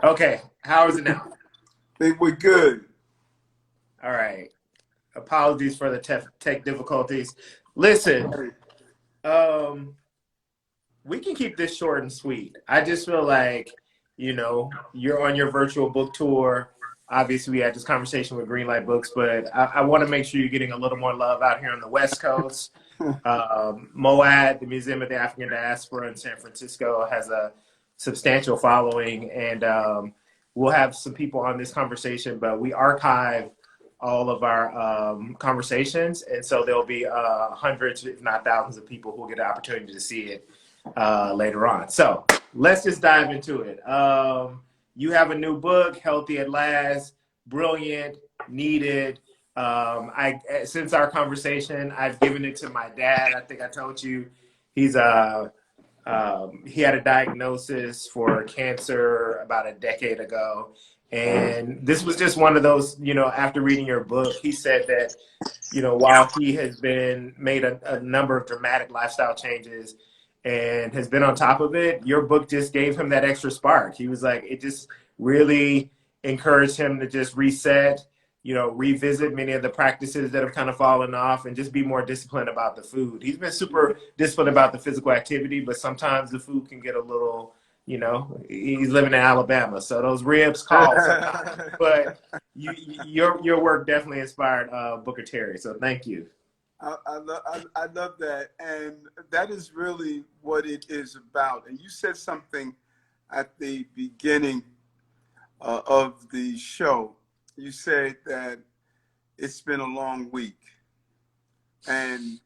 Okay, how is it now? Think we're good. All right. Apologies for the tech difficulties. Listen, um, we can keep this short and sweet. I just feel like, you're on your virtual book tour. Obviously, we had this conversation with Greenlight Books, but I want to make sure you're getting a little more love out here on the West Coast. MoAD, the Museum of the African Diaspora in San Francisco, has a substantial following, and we'll have some people on this conversation, but we archive all of our conversations, and so there'll be hundreds, if not thousands, of people who will get an opportunity to see it later on. So let's just dive into it. You have a new book, Healthy at Last, brilliant, needed. Since our conversation, I've given it to my dad. I think I told you he had a diagnosis for cancer about a decade ago. And this was just one of those, after reading your book, he said that, while he has made a number of dramatic lifestyle changes and has been on top of it, your book just gave him that extra spark. He was like, it just really encouraged him to just reset, revisit many of the practices that have kind of fallen off and just be more disciplined about the food. He's been super disciplined about the physical activity, but sometimes the food can get a little, he's living in Alabama, so those ribs call sometimes. But your work definitely inspired Booker Terry, so thank you. I love that, and that is really what it is about. And you said something at the beginning of the show. You said that it's been a long week, and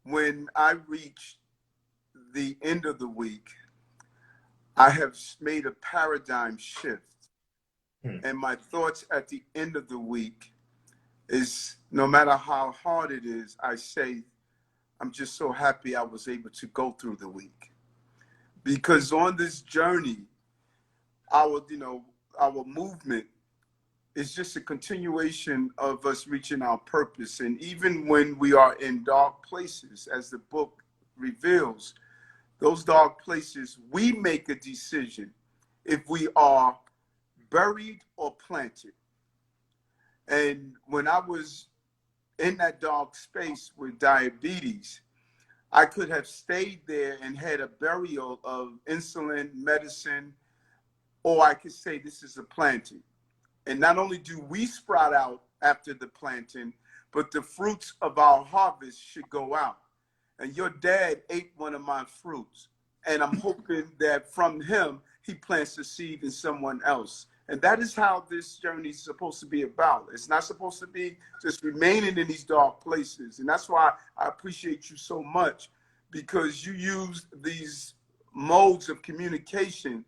when I reach the end of the week, I have made a paradigm shift, and my thoughts at the end of the week is, no matter how hard it is, I say, I'm just so happy I was able to go through the week. Because on this journey, our movement is just a continuation of us reaching our purpose. And even when we are in dark places, as the book reveals, those dark places, we make a decision if we are buried or planted. And when I was in that dark space with diabetes, I could have stayed there and had a burial of insulin, medicine, or I could say this is a planting. And not only do we sprout out after the planting, but the fruits of our harvest should go out. And your dad ate one of my fruits. And I'm hoping that from him, he plants a seed in someone else. And that is how this journey is supposed to be about. It's not supposed to be just remaining in these dark places. And that's why I appreciate you so much, because you use these modes of communication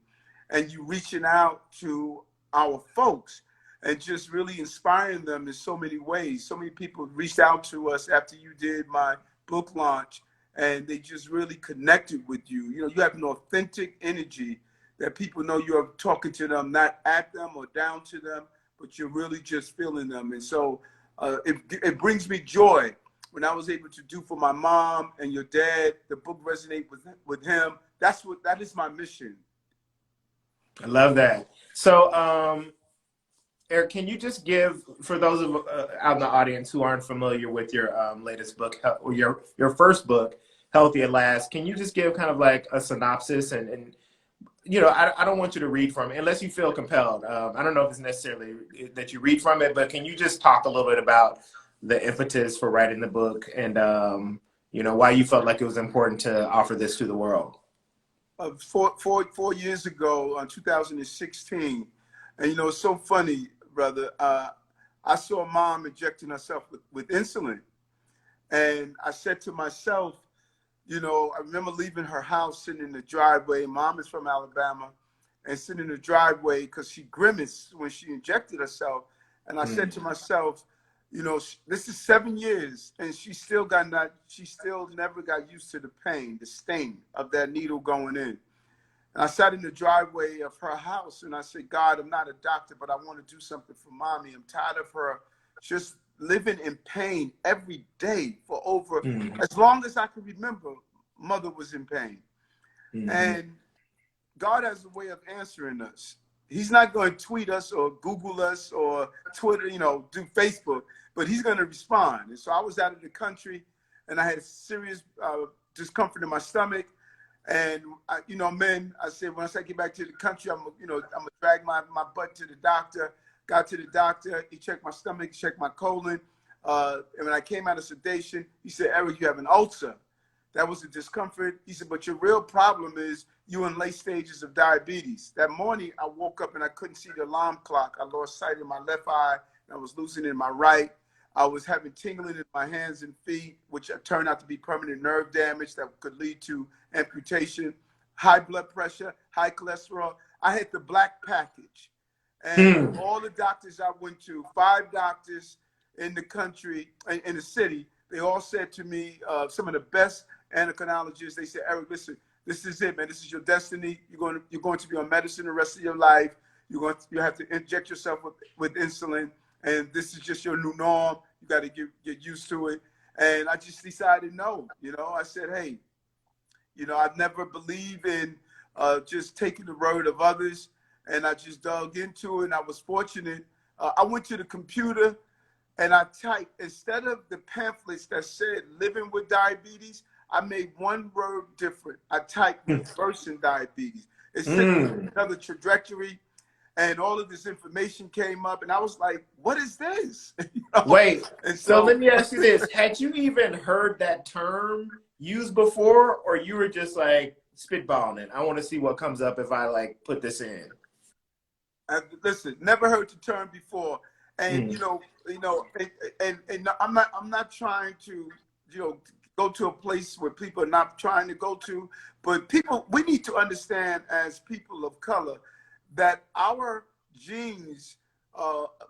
and you reaching out to our folks and just really inspiring them in so many ways. So many people reached out to us after you did my book launch, and they just really connected with you. You have an authentic energy that people know you're talking to them, not at them or down to them, but you're really just feeling them. And so it brings me joy when I was able to do for my mom and your dad. The book resonate with him. That is my mission. I love that. So, Eric, can you just give, for those of out in the audience who aren't familiar with your latest book, or your first book, Healthy at Last, can you just give kind of like a synopsis and I don't want you to read from it unless you feel compelled. I don't know if it's necessarily that you read from it, but can you just talk a little bit about the impetus for writing the book and, why you felt like it was important to offer this to the world? 4 years ago, 2016, and it's so funny, brother. I saw mom injecting herself with insulin, and I said to myself, I remember leaving her house, sitting in the driveway. Mom is from Alabama, and sitting in the driveway because she grimaced when she injected herself. And I said to myself, this is 7 years, and she still never got used to the pain, the sting of that needle going in. And I sat in the driveway of her house, and I said, God, I'm not a doctor, but I want to do something for mommy. I'm tired of her just living in pain every day for over, as long as I can remember, mother was in pain. And God has a way of answering us. He's not going to tweet us or Google us or Twitter, you know, do Facebook, but he's going to respond. And so I was out of the country, and I had serious discomfort in my stomach. And you know, men, I said, once I get back to the country, I'm gonna drag my butt to the doctor. Got to the doctor. He checked my stomach, checked my colon. And when I came out of sedation, he said, Eric, you have an ulcer. That was a discomfort. He said, but your real problem is you in late stages of diabetes. That morning, I woke up and I couldn't see the alarm clock. I lost sight in my left eye, and I was losing in my right. I was having tingling in my hands and feet, which turned out to be permanent nerve damage that could lead to amputation, high blood pressure, high cholesterol. I had the black package. And all the doctors I went to, 5 doctors in the country, in the city, they all said to me, some of the best endocrinologists, they said, Eric, listen, this is it, man. This is your destiny. You're going to be on medicine the rest of your life. You have to inject yourself with insulin. And this is just your new norm. You got to get used to it. And I just decided no. You know, I said, hey, you know, I've never believed in just taking the word of others. And I just dug into it. And I was fortunate. I went to the computer and I typed, instead of the pamphlets that said living with diabetes, I made one word different. I typed reversing diabetes. It said another trajectory. And all of this information came up, and I was like, what is this? You know? Wait, and so let me ask you this. Had you even heard that term used before, or you were just like spitballing? I want to see what comes up if I like put this in. Listen, never heard the term before. And, and I'm not trying to, go to a place where people are not trying to go to, but we need to understand as people of color that our genes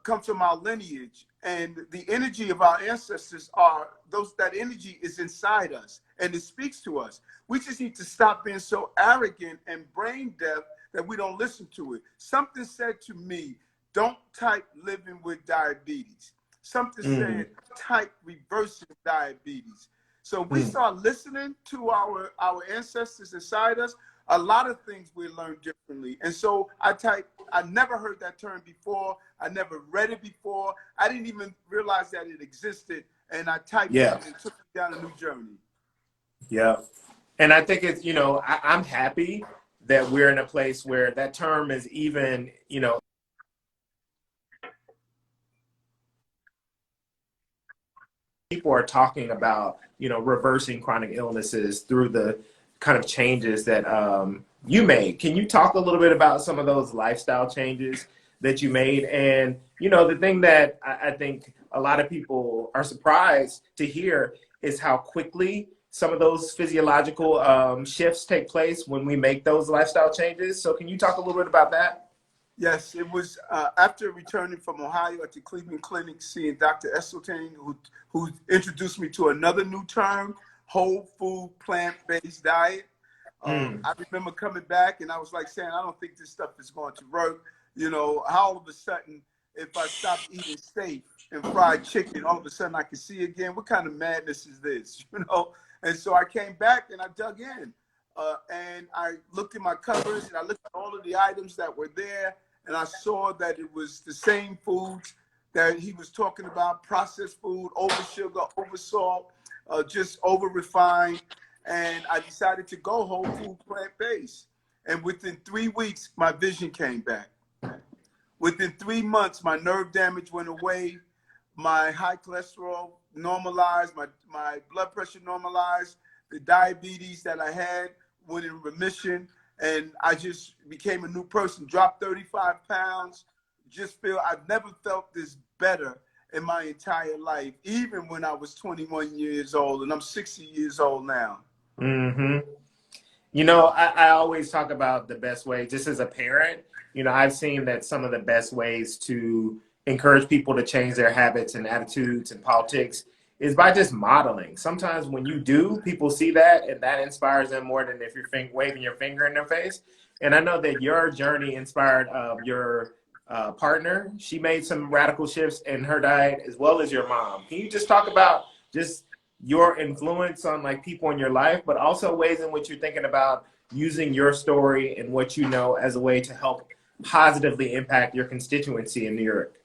come from our lineage, and the energy of our ancestors that energy is inside us, and it speaks to us. We just need to stop being so arrogant and brain deaf that we don't listen to it. Something said to me, don't type living with diabetes. Something said, type reversing diabetes. So we start listening to our ancestors inside us. A lot of things we learn differently. And so I never heard that term before. I never read it before. I didn't even realize that it existed. And I typed it and it took me down a new journey. Yeah. And I think it's, I'm happy that we're in a place where that term is even, people are talking about, reversing chronic illnesses through the kind of changes that you made. Can you talk a little bit about some of those lifestyle changes that you made? And, the thing that I think a lot of people are surprised to hear is how quickly some of those physiological shifts take place when we make those lifestyle changes. So can you talk a little bit about that? Yes, it was after returning from Ohio at the Cleveland Clinic, seeing Dr. Esseltine, who introduced me to another new term, whole food, plant-based diet. I remember coming back and I was like saying, I don't think this stuff is going to work. How all of a sudden, if I stop eating steak and fried chicken, all of a sudden I can see again. What kind of madness is this? And so I came back and I dug in. And I looked at my cupboards and I looked at all of the items that were there, and I saw that it was the same foods that he was talking about: processed food, over sugar, over salt, just over refined. And I decided to go whole food, plant-based. And within 3 weeks, my vision came back. Within 3 months, my nerve damage went away. My high cholesterol normalized. My blood pressure normalized. The diabetes that I had went in remission, and I just became a new person, dropped 35 pounds. I've never felt this better in my entire life, even when I was 21 years old, and I'm 60 years old now. I always talk about the best way, just as a parent, I've seen that some of the best ways to encourage people to change their habits and attitudes and politics is by just modeling. Sometimes when you do, people see that, and that inspires them more than if you're waving your finger in their face. And I know that your journey inspired your partner. She made some radical shifts in her diet, as well as your mom. Can you just talk about just your influence on like people in your life, but also ways in which you're thinking about using your story and what you know as a way to help positively impact your constituency in New York?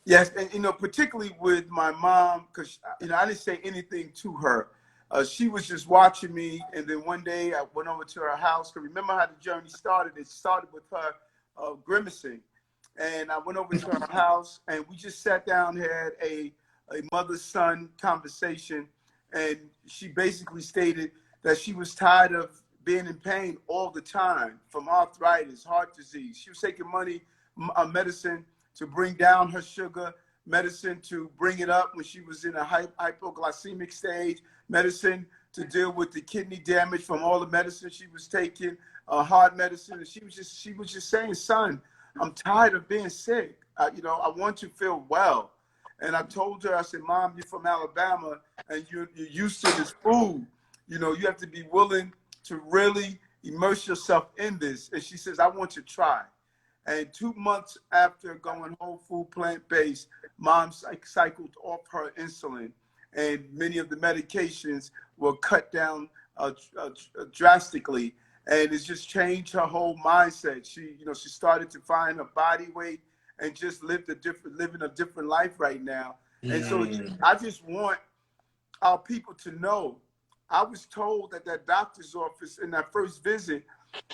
Yes, and particularly with my mom, because I didn't say anything to her. She was just watching me, and then one day I went over to her house. Cause remember how the journey started? It started with her grimacing, and I went over to her house, and we just sat down, had a mother-son conversation, and she basically stated that she was tired of being in pain all the time from arthritis, heart disease. She was taking medicine to bring down her sugar, medicine to bring it up when she was in a hypoglycemic stage, medicine to deal with the kidney damage from all the medicine she was taking, heart medicine. And she was just saying, son, I'm tired of being sick. I want to feel well. And I told her, I said, Mom, you're from Alabama and you're used to this food. You have to be willing to really immerse yourself in this. And she says, I want to try. And 2 months after going whole food, plant-based, Mom cycled off her insulin, and many of the medications were cut down drastically. And it's just changed her whole mindset. She started to find her body weight and just living a different life right now. And so I just want our people to know. I was told at that doctor's office in that first visit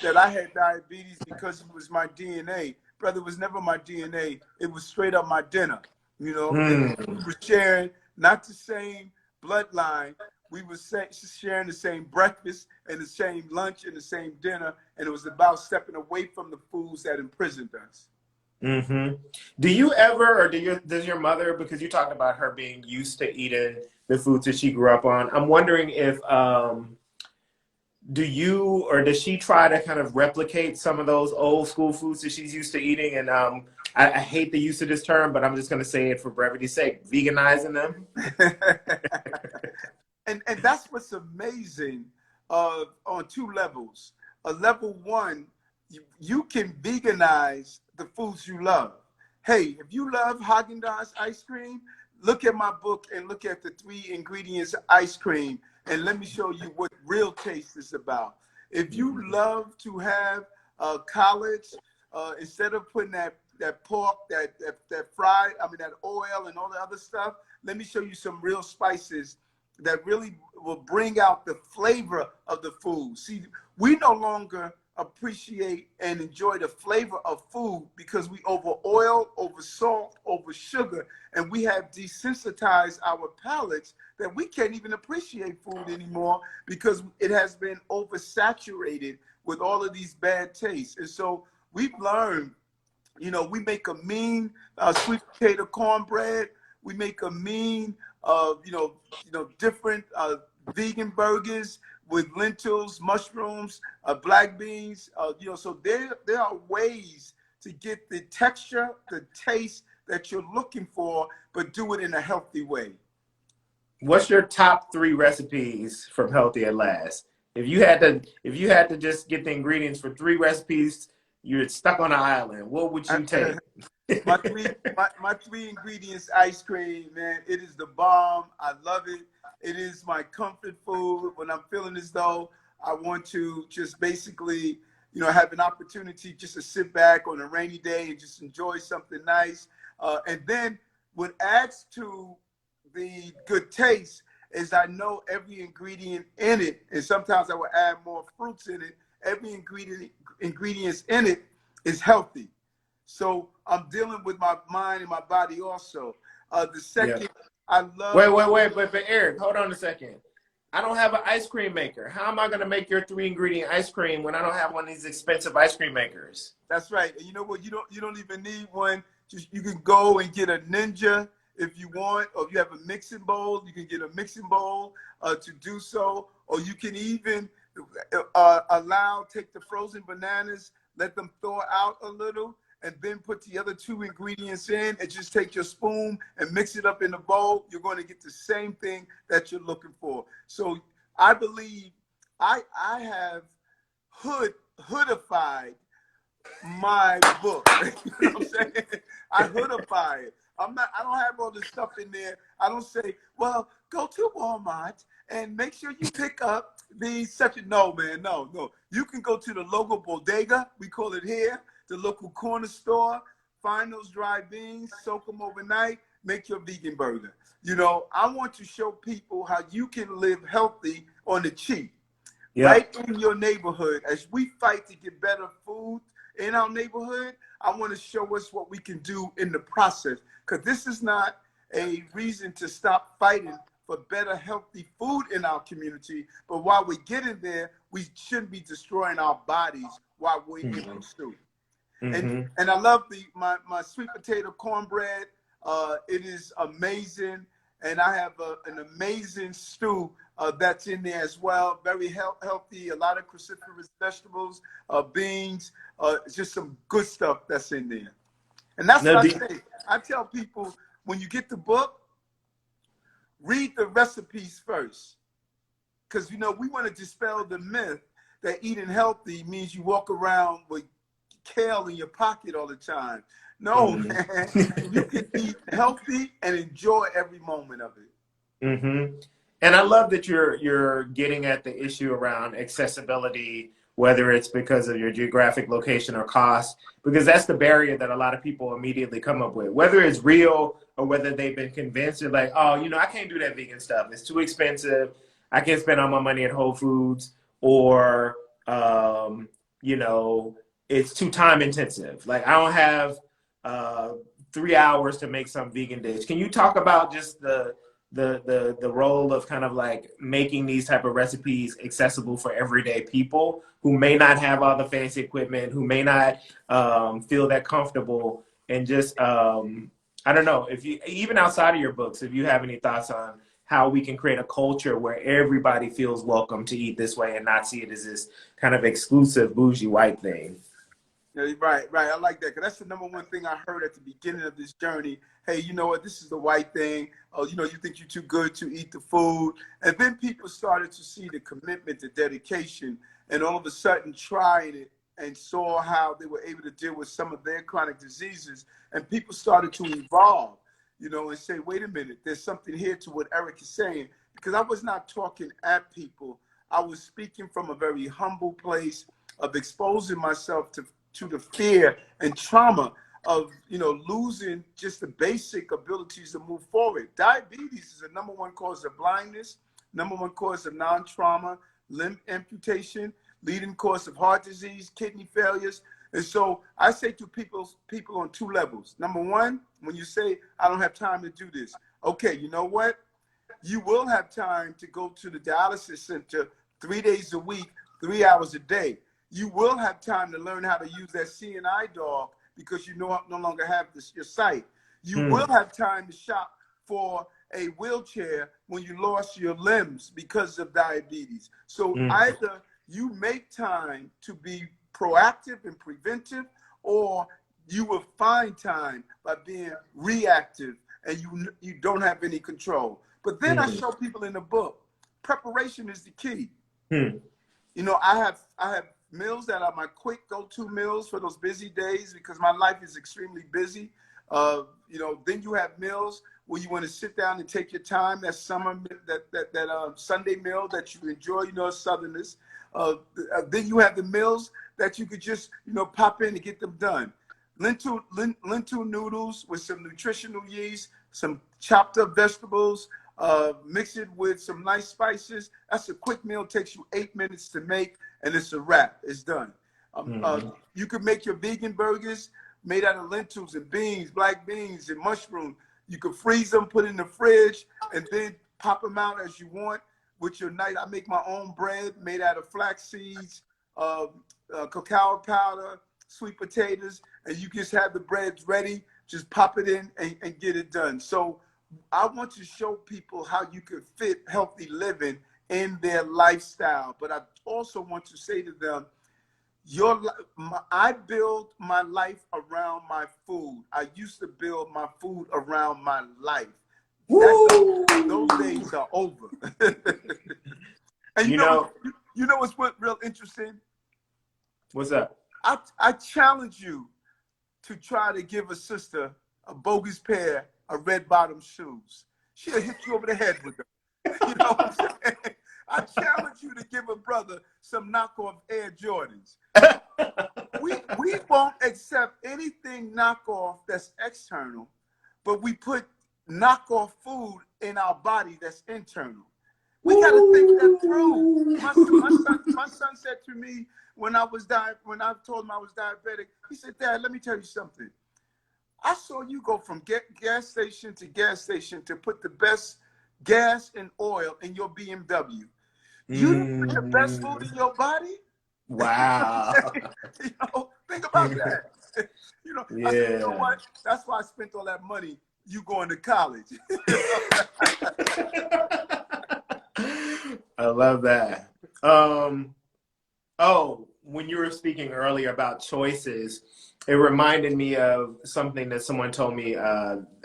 that I had diabetes because it was my DNA. Brother, it was never my DNA. It was straight up my dinner. We were sharing not the same bloodline. We were sharing the same breakfast and the same lunch and the same dinner. And it was about stepping away from the foods that imprisoned us. Do you ever, or does your mother, because you talked about her being used to eating the foods that she grew up on, I'm wondering if, do you, or does she try to kind of replicate some of those old school foods that she's used to eating? And I hate the use of this term, but I'm just going to say it for brevity's sake, veganizing them. and that's what's amazing on two levels. Level one, you can veganize the foods you love. Hey, if you love Haagen-Dazs ice cream, look at my book and look at the 3 ingredients ice cream, and let me show you what real taste is about. If you love to have collards, instead of putting that pork, that fried, that oil and all the other stuff, let me show you some real spices that really will bring out the flavor of the food. See, we no longer appreciate and enjoy the flavor of food because we over oil, over salt, over sugar, and we have desensitized our palates that we can't even appreciate food anymore because it has been oversaturated with all of these bad tastes. And so we've learned, we make a mean sweet potato cornbread. We make a mean, different vegan burgers with lentils, mushrooms, black beans. So there are ways to get the texture, the taste that you're looking for, but do it in a healthy way. What's your top 3 recipes from Healthy at Last? If you had to just get the ingredients for 3 recipes, you're stuck on an island, what would you take? my 3 ingredients ice cream, man, it is the bomb. I love it. It is my comfort food when I'm feeling as though I want to just basically, have an opportunity just to sit back on a rainy day and just enjoy something nice. And then what adds to the good taste is I know every ingredient in it, and sometimes I will add more fruits in it. Every ingredients in it is healthy. So I'm dealing with my mind and my body also. The second, I love... Wait, but Eric, hold on a second. I don't have an ice cream maker. How am I going to make your 3 ingredient ice cream when I don't have one of these expensive ice cream makers? That's right. And you know what? You don't even need one. You can go and get a Ninja if you want, or if you have a mixing bowl, you can get a mixing bowl to do so. Or you can even take the frozen bananas, let them thaw out a little, and then put the other 2 ingredients in, and just take your spoon and mix it up in the bowl. You're going to get the same thing that you're looking for. So I believe I have hoodified my book. You know what I'm saying? I hoodify it. I don't have all this stuff in there. I don't say, well, go to Walmart and make sure you pick up the such. No, man, no. You can go to the local bodega, we call it here. the local corner store, find those dry beans, soak them overnight, make your vegan burger. You know, I want to show people how you can live healthy on the cheap, right in your neighborhood. As we fight to get better food in our neighborhood, I want to show us what we can do in the process, because this is not a reason to stop fighting for better, healthy food in our community. But while we get in there, we shouldn't be destroying our bodies while we're in pursuit. And I love my sweet potato cornbread. It is amazing. And I have an amazing stew that's in there as well. Very healthy, a lot of cruciferous vegetables, beans, just some good stuff that's in there. And that's what I say. I tell people, when you get the book, read the recipes first. Because, you know, we want to dispel the myth that eating healthy means you walk around with kale in your pocket all the time. No, man, you can eat healthy and enjoy every moment of it. And I love that you're getting at the issue around accessibility, whether it's because of your geographic location or cost, because that's the barrier that a lot of people immediately come up with, whether it's real or whether they've been convinced. They're like, oh, you know, I can't do that vegan stuff. It's too expensive. I can't spend all my money at Whole Foods, or, you know, it's too time intensive. Like, I don't have 3 hours to make some vegan dish. Can you talk about just the role of kind of like making these type of recipes accessible for everyday people who may not have all the fancy equipment, who may not feel that comfortable, and just I don't know, if you, even outside of your books, if you have any thoughts on how we can create a culture where everybody feels welcome to eat this way and not see it as this kind of exclusive bougie white thing. Yeah, right. I like that, because that's the number one thing I heard at the beginning of this journey. Hey, you know what? This is the white thing. Oh, you know, you think you're too good to eat the food. And then people started to see the commitment, the dedication, and all of a sudden tried it and saw how they were able to deal with some of their chronic diseases. And people started to evolve, you know, and say, wait a minute, there's something here to what Eric is saying. Because I was not talking at people. I was speaking from a very humble place of exposing myself to the fear and trauma of, you know, losing just the basic abilities to move forward. Diabetes is the number one cause of blindness, number one cause of non-trauma, limb amputation, leading cause of heart disease, kidney failures. And so I say to people on two levels. Number one, when you say, I don't have time to do this. Okay, you know what? You will have time to go to the dialysis center 3 days a week, 3 hours a day. You will have time to learn how to use that CNI dog because you no longer have your sight. You will have time to shop for a wheelchair when you lost your limbs because of diabetes. So either you make time to be proactive and preventive, or you will find time by being reactive and you don't have any control. But then I show people in the book, preparation is the key. You know, I have meals that are my quick go-to meals for those busy days because my life is extremely busy. You know, then you have meals where you want to sit down and take your time. That Sunday meal that you enjoy, you know, Southerners. Then you have the meals that you could just, you know, pop in and get them done. Lentil noodles with some nutritional yeast, some chopped up vegetables, mix it with some nice spices. That's a quick meal, takes you 8 minutes to make, and it's a wrap. It's done. You could make your vegan burgers made out of lentils and beans, black beans and mushroom. You could freeze them, put in the fridge, and then pop them out as you want with your night. I make my own bread made out of flax seeds, cacao powder, sweet potatoes, and you just have the breads ready. Just pop it in and get it done. So I want to show people how you can fit healthy living in their lifestyle. But I also want to say to them, I build my life around my food. I used to build my food around my life. Those days are over. And you know what's real interesting? What's up? I challenge you to try to give a sister a bogus pair of red bottom shoes. She'll hit you over the head with them. You know what I'm saying? I challenge you to give a brother some knockoff Air Jordans. We won't accept anything knockoff that's external, but we put knockoff food in our body that's internal. We got to think that through. My son said to me when I told him I was diabetic, he said, "Dad, let me tell you something. I saw you go from gas station to put the best gas and oil in your BMW. You didn't put the best food in your body?" Wow. Think about that. I said, you know Yeah. what? That's why I spent all that money. You going to college? I love that. When you were speaking earlier about choices, it reminded me of something that someone told me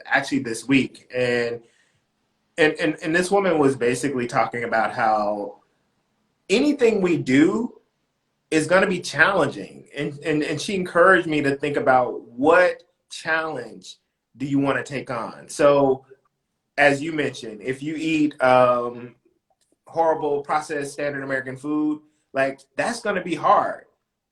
actually this week, and this woman was basically talking about how anything we do is going to be challenging, and she encouraged me to think about what challenge do you want to take on. So, as you mentioned, if you eat horrible processed standard American food, like that's going to be hard.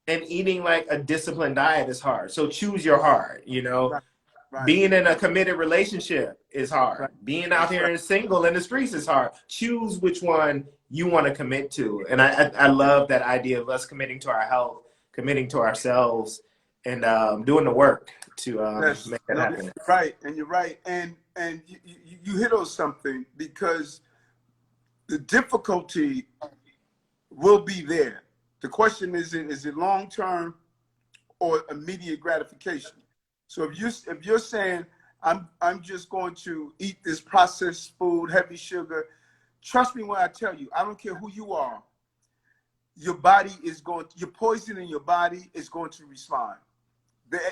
And eating like a disciplined diet is hard. So choose your hard, Right. Being in a committed relationship is hard. Right. Being out here and single in the streets is hard. Choose which one you want to commit to. And I love that idea of us committing to our health, committing to ourselves, and doing the work to make that happen. Right. And you're right. And you hit on something, because the difficulty will be there. The question is it long-term or immediate gratification? So if you're saying I'm just going to eat this processed food, heavy sugar, trust me when I tell you, I don't care who you are, your poison in your body is going to respond.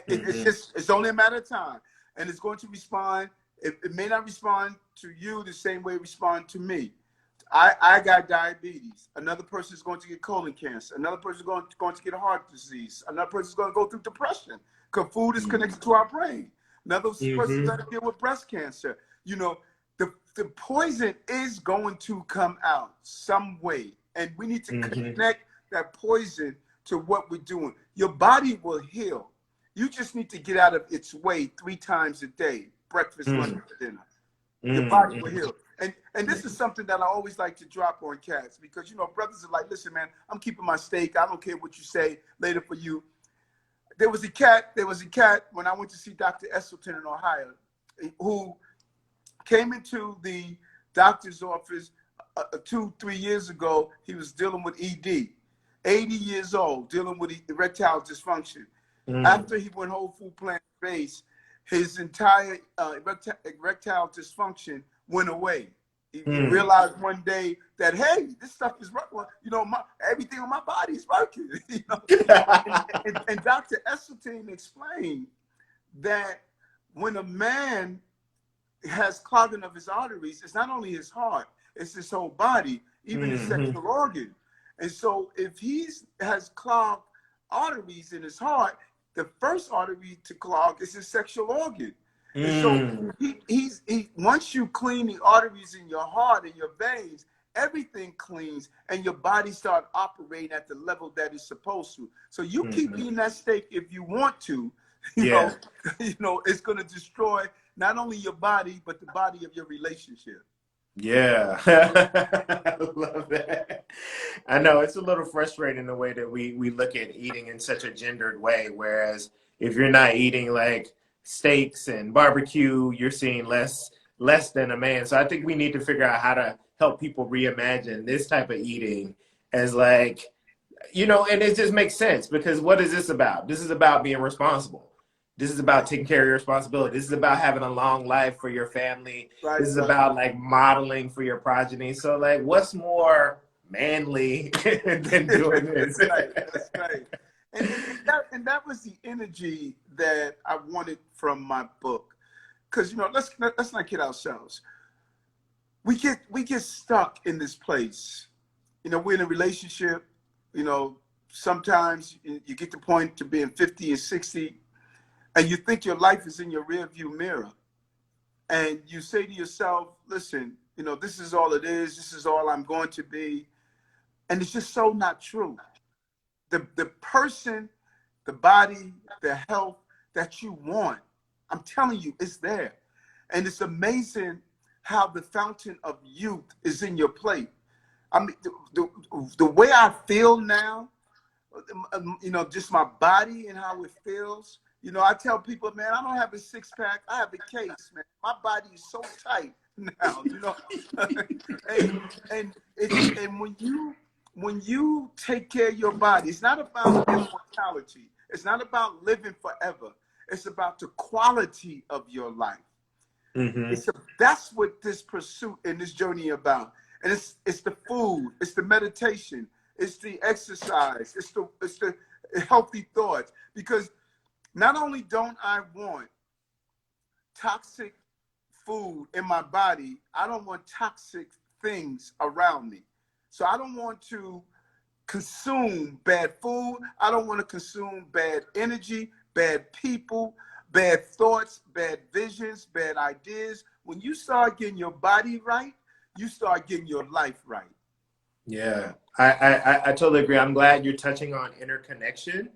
It's only a matter of time, and it's going to respond. It may not respond to you the same way it responds to me. I got diabetes. Another person is going to get colon cancer. Another person is going to get heart disease. Another person is going to go through depression, because food is connected to our brain. Another person is going to deal with breast cancer. The poison is going to come out some way, and we need to connect that poison to what we're doing. Your body will heal. You just need to get out of its way 3 times a day: breakfast, lunch, and dinner. Your body will heal. And this is something that I always like to drop on cats, because brothers are like, listen, man, I'm keeping my steak. I don't care what you say later for you. There was a cat when I went to see Dr. Esselton in Ohio, who came into the doctor's office 2-3 years ago. He was dealing with ED, 80 years old, dealing with erectile dysfunction. After he went whole food plant-based, his entire erectile dysfunction went away. He realized one day that, hey, this stuff is working. Everything on my body is working. And Dr. Esseltine explained that when a man has clogging of his arteries, it's not only his heart, it's his whole body, even his sexual organ. And so if he has clogged arteries in his heart, the first artery to clog is his sexual organ. And so once you clean the arteries in your heart and your veins, everything cleans, and your body starts operating at the level that it's supposed to. So you keep eating that steak if you want to. You know, it's going to destroy not only your body, but the body of your relationship. Yeah, I love that. I know it's a little frustrating the way that we look at eating in such a gendered way, whereas if you're not eating like steaks and barbecue, you're seeing less than a man. So I think we need to figure out how to help people reimagine this type of eating as and it just makes sense, because what is this about? This is about being responsible. This is about taking care of your responsibility. This is about having a long life for your family. Right, this is about modeling for your progeny. So what's more manly than doing this? That's right. And that was the energy that I wanted from my book. Because let's not kid ourselves. We get stuck in this place. We're in a relationship. Sometimes you get to the point to being 50 and 60, and you think your life is in your rearview mirror, and you say to yourself, "Listen, this is all it is. This is all I'm going to be," and it's just so not true. The the body, the health that you want. I'm telling you, it's there. And it's amazing how the fountain of youth is in your plate. I mean, the way I feel now, you know, just my body and how it feels. You know, I tell people, man, I don't have a six pack. I have a case, man. My body is so tight now, you know. and when you take care of your body, it's not about immortality. It's not about living forever. It's about the quality of your life. Mm-hmm. That's what this pursuit and this journey about. And it's the food, it's the meditation, it's the exercise, it's the healthy thoughts. Because not only don't I want toxic food in my body, I don't want toxic things around me. So I don't want to consume bad food. I don't want to consume bad energy, bad people, bad thoughts, bad visions, bad ideas. When you start getting your body right, you start getting your life right. Yeah, I totally agree. I'm glad you're touching on interconnection.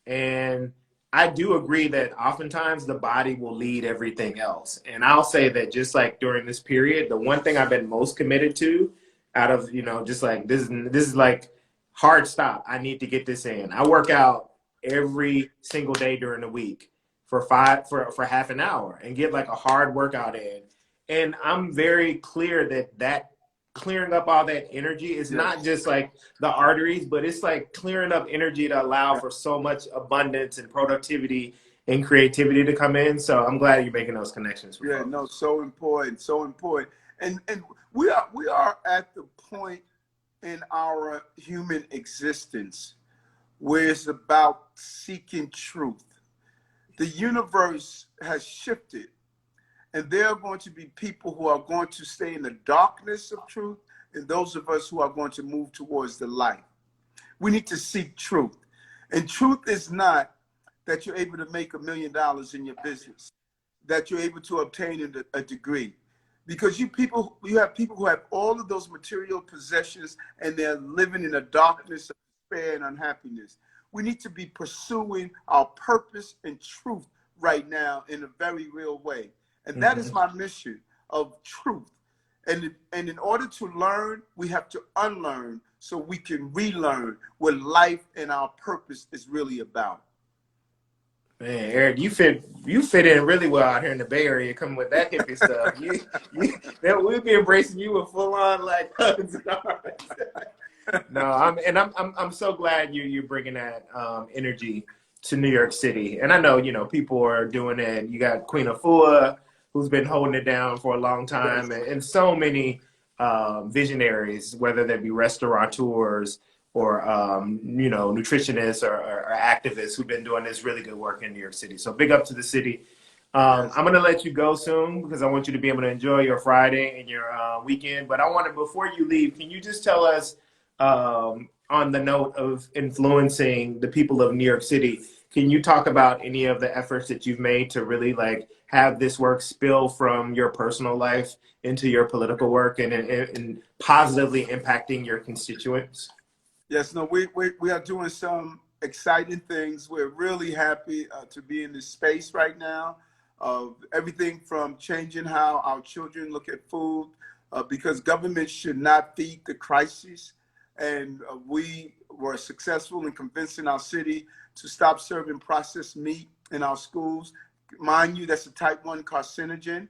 And I do agree that oftentimes the body will lead everything else. And I'll say that just like during this period, the one thing I've been most committed to out of, you know, just like this is like hard stop. I need to get this in. I work out every single day during the week for half an hour and get like a hard workout in. And I'm very clear that clearing up all that energy is not just like the arteries, but it's like clearing up energy to allow for so much abundance and productivity and creativity to come in. So I'm glad you're making those connections. Yeah, folks. No, so important, so important. And we are at the point in our human existence where it's about seeking truth. The universe has shifted. And there are going to be people who are going to stay in the darkness of truth, and those of us who are going to move towards the light. We need to seek truth. And truth is not that you're able to make $1 million in your business, that you're able to obtain a degree. Because you have people who have all of those material possessions, and they're living in a darkness of despair and unhappiness. We need to be pursuing our purpose and truth right now in a very real way. And that is my mission of truth. And in order to learn, we have to unlearn so we can relearn what life and our purpose is really about. Man, Eric, you fit in really well out here in the Bay Area, coming with that hippie stuff. We'll be embracing you with full on like hugs and arms. No, I'm so glad you're bringing that energy to New York City. And I know, you know, people are doing it. You got Queen Afua, who's been holding it down for a long time, and so many visionaries, whether they be restaurateurs or you know, nutritionists or activists who've been doing this really good work in New York City. So big up to the city. I'm going to let you go soon because I want you to be able to enjoy your Friday and your weekend. But I want to, before you leave, can you just tell us on the note of influencing the people of New York City, can you talk about any of the efforts that you've made to really like have this work spill from your personal life into your political work and positively impacting your constituents? Yes, no, we are doing some exciting things. We're really happy to be in this space right now. Everything from changing how our children look at food, because government should not feed the crisis. And we were successful in convincing our city to stop serving processed meat in our schools. Mind you, that's a type 1 carcinogen.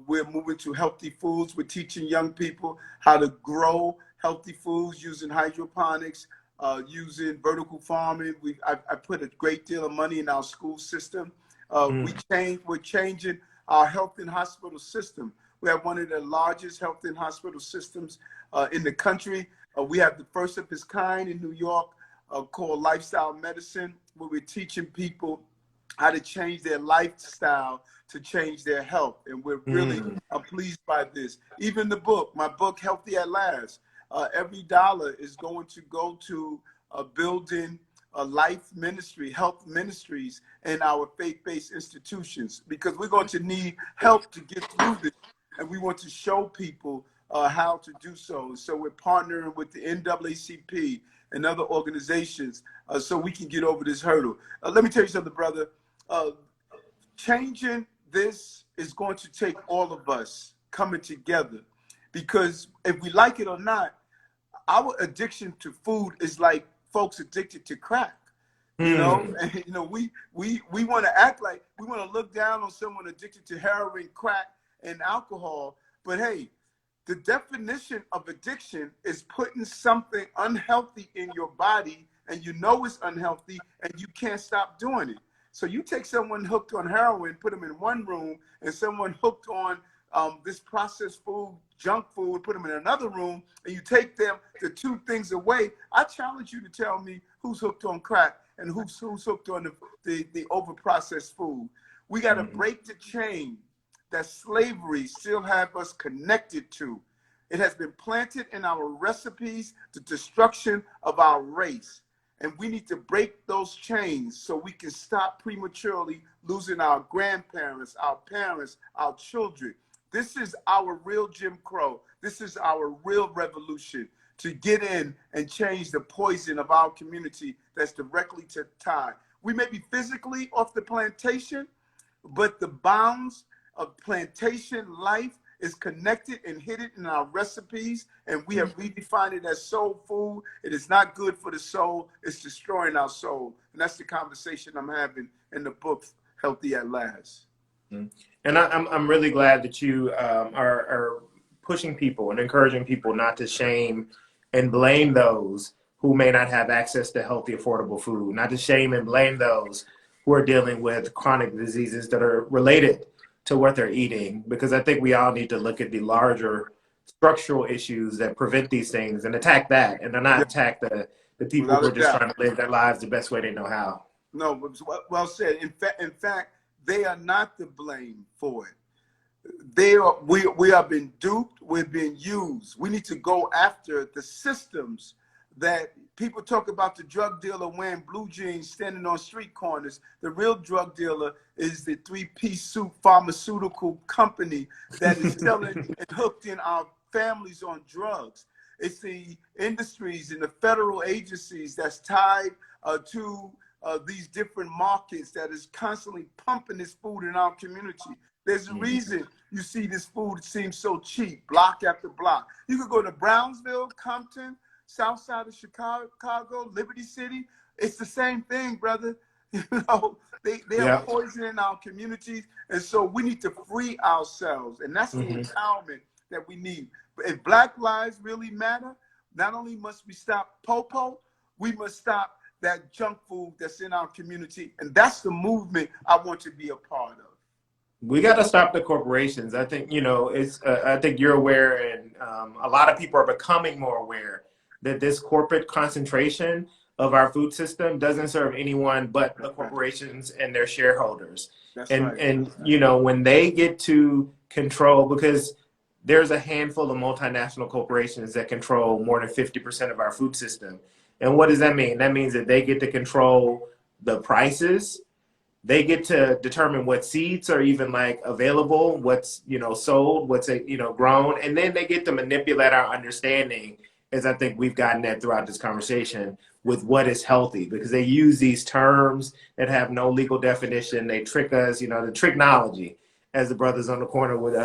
We're moving to healthy foods. We're teaching young people how to grow healthy foods using hydroponics, using vertical farming. I put a great deal of money in our school system. We're changing our health and hospital system. We have one of the largest health and hospital systems in the country. We have the first of its kind in New York called Lifestyle Medicine, where we're teaching people how to change their lifestyle to change their health. And we're really pleased by this. Even the book, my book, Healthy at Last, every dollar is going to go to building a life ministry, health ministries in our faith-based institutions, because we're going to need help to get through this. And we want to show people how to do so. So we're partnering with the NAACP, and other organizations so we can get over this hurdle. Let me tell you something, brother. Changing this is going to take all of us coming together, because if we like it or not, our addiction to food is like folks addicted to crack. You know, and, you know, we want to act like we want to look down on someone addicted to heroin, crack, and alcohol. But hey, the definition of addiction is putting something unhealthy in your body, and you know it's unhealthy, and you can't stop doing it. So you take someone hooked on heroin, put them in one room, and someone hooked on this processed food, junk food, put them in another room, and you take them, the two things away. I challenge you to tell me who's hooked on crack and who's hooked on the over-processed food. We got to break the chain that slavery still have us connected to. It has been planted in our recipes, the destruction of our race. And we need to break those chains so we can stop prematurely losing our grandparents, our parents, our children. This is our real Jim Crow. This is our real revolution to get in and change the poison of our community that's directly tied. We may be physically off the plantation, but the bounds of plantation life is connected and hidden in our recipes, and we have redefined it as soul food. It is not good for the soul. It's destroying our soul. And that's the conversation I'm having in the book, Healthy at Last. And I'm really glad that you are pushing people and encouraging people not to shame and blame those who may not have access to healthy, affordable food, not to shame and blame those who are dealing with chronic diseases that are related to what they're eating, because I think we all need to look at the larger structural issues that prevent these things and attack that, and not attack the people who are just trying to live their lives the best way they know how. No, well said. In fact, they are not to blame for it. We have been duped. We've been used. We need to go after the systems that people talk about. The drug dealer wearing blue jeans standing on street corners. The real drug dealer is the three-piece suit pharmaceutical company that is selling and hooked in our families on drugs. It's the industries and the federal agencies that's tied to these different markets that is constantly pumping this food in our community. There's a reason you see this food seems so cheap, block after block. You could go to Brownsville, Compton, south side of Chicago, Liberty City. It's the same thing, brother. You know, they are poisoning our communities. And so we need to free ourselves. And that's the empowerment that we need. But if Black lives really matter, not only must we stop Popo, we must stop that junk food that's in our community. And that's the movement I want to be a part of. We got to stop the corporations. I think, you know, it's. I think you're aware, and a lot of people are becoming more aware that this corporate concentration of our food system doesn't serve anyone but the corporations and their shareholders. That's and right. and you know, when they get to control, because there's a handful of multinational corporations that control more than 50% of our food system. And what does that mean? That means that they get to control the prices. They get to determine what seeds are even like available, what's, you know, sold, what's, you know, grown. And then they get to manipulate our understanding, as I think we've gotten at throughout this conversation, with what is healthy, because they use these terms that have no legal definition. They trick us, you know, the tricknology, as the brothers on the corner would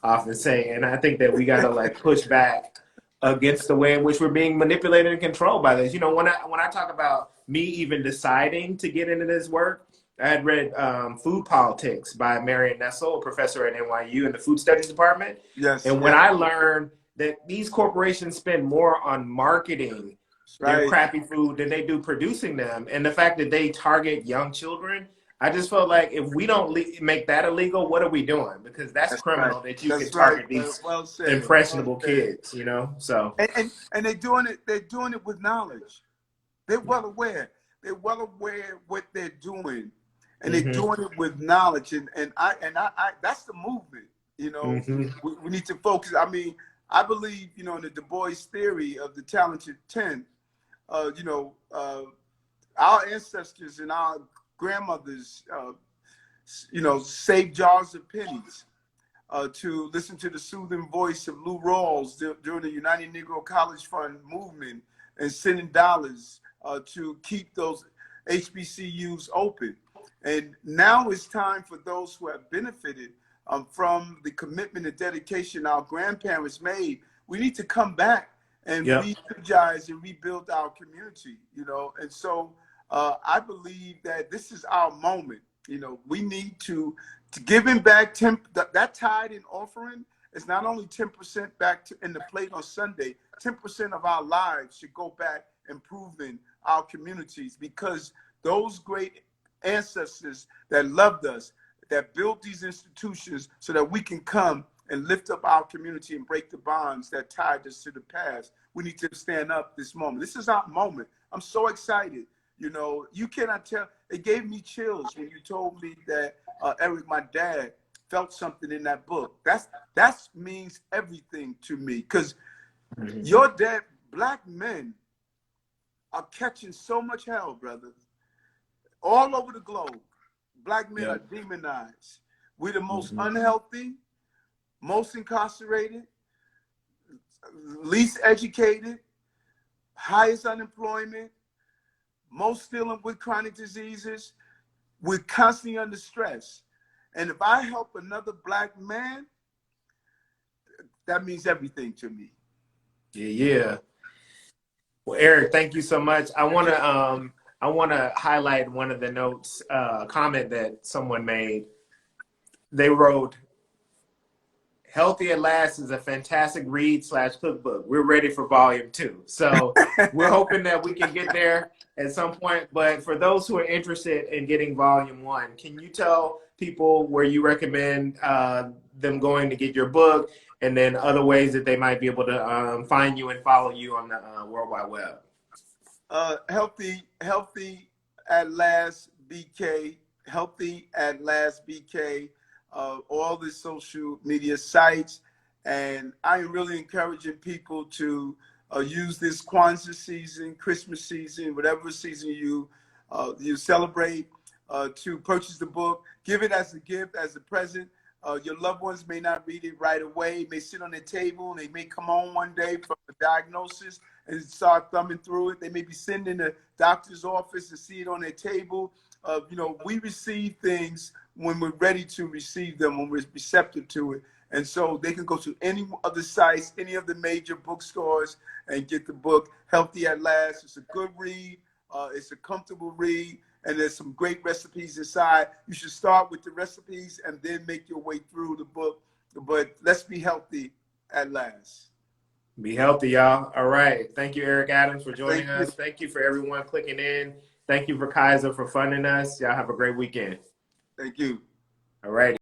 often say. And I think that we got to like push back against the way in which we're being manipulated and controlled by this. You know, when I talk about me even deciding to get into this work, I had read Food Politics by Marion Nessel, a professor at NYU in the Food Studies Department. Yes. And when I learned that these corporations spend more on marketing their crappy food than they do producing them, and the fact that they target young children, I just felt like if we don't make that illegal, what are we doing? Because that's criminal that you can target these impressionable kids, you know. So and they're doing it. They're doing it with knowledge. They're well aware. They're well aware what they're doing, and they're doing it with knowledge. And I that's the movement. You know, we need to focus. I mean, I believe, you know, in the Du Bois theory of the talented 10. You know, our ancestors and our grandmothers, you know, saved jars of pennies to listen to the soothing voice of Lou Rawls during the United Negro College Fund movement and sending dollars to keep those HBCUs open. And now it's time for those who have benefited from the commitment and dedication our grandparents made. We need to come back and re-energize and rebuild our community, you know. And so I believe that this is our moment. You know, we need to giving back that tithe and offering is not only 10% back in the plate on Sunday. 10% of our lives should go back improving our communities, because those great ancestors that loved us, that built these institutions so that we can come and lift up our community and break the bonds that tied us to the past. We need to stand up this moment. This is our moment. I'm so excited. You know, you cannot tell. It gave me chills when you told me that Eric, my dad, felt something in that book. That means everything to me, because your dad, black men are catching so much hell, brother. All over the globe, black men are demonized. We're the most unhealthy, most incarcerated, least educated, highest unemployment, most dealing with chronic diseases. We're constantly under stress. And if I help another black man, that means everything to me. Yeah. Well, Eric, thank you so much. I want to highlight one of the notes, comment that someone made. They wrote, "Healthy at Last is a fantastic read/cookbook. We're ready for volume 2." So we're hoping that we can get there at some point. But for those who are interested in getting volume 1, can you tell people where you recommend them going to get your book, and then other ways that they might be able to find you and follow you on the World Wide Web? Healthy at Last BK, Healthy at Last BK, all the social media sites. And I am really encouraging people to use this Kwanzaa season, Christmas season, whatever season you celebrate, to purchase the book. Give it as a gift, as a present. Your loved ones may not read it right away. It may sit on their table, and they may come home one day from a diagnosis and start thumbing through it. They may be sitting in the doctor's office and see it on their table. You know, we receive things when we're ready to receive them, when we're receptive to it. And so they can go to any of the sites, any of the major bookstores, and get the book, Healthy at Last. It's a good read. It's a comfortable read. And there's some great recipes inside. You should start with the recipes and then make your way through the book. But let's be healthy at last. Be healthy, y'all. All right. Thank you, Eric Adams, for joining us. Thank you for everyone clicking in. Thank you for Kaiser for funding us. Y'all have a great weekend. Thank you. All right.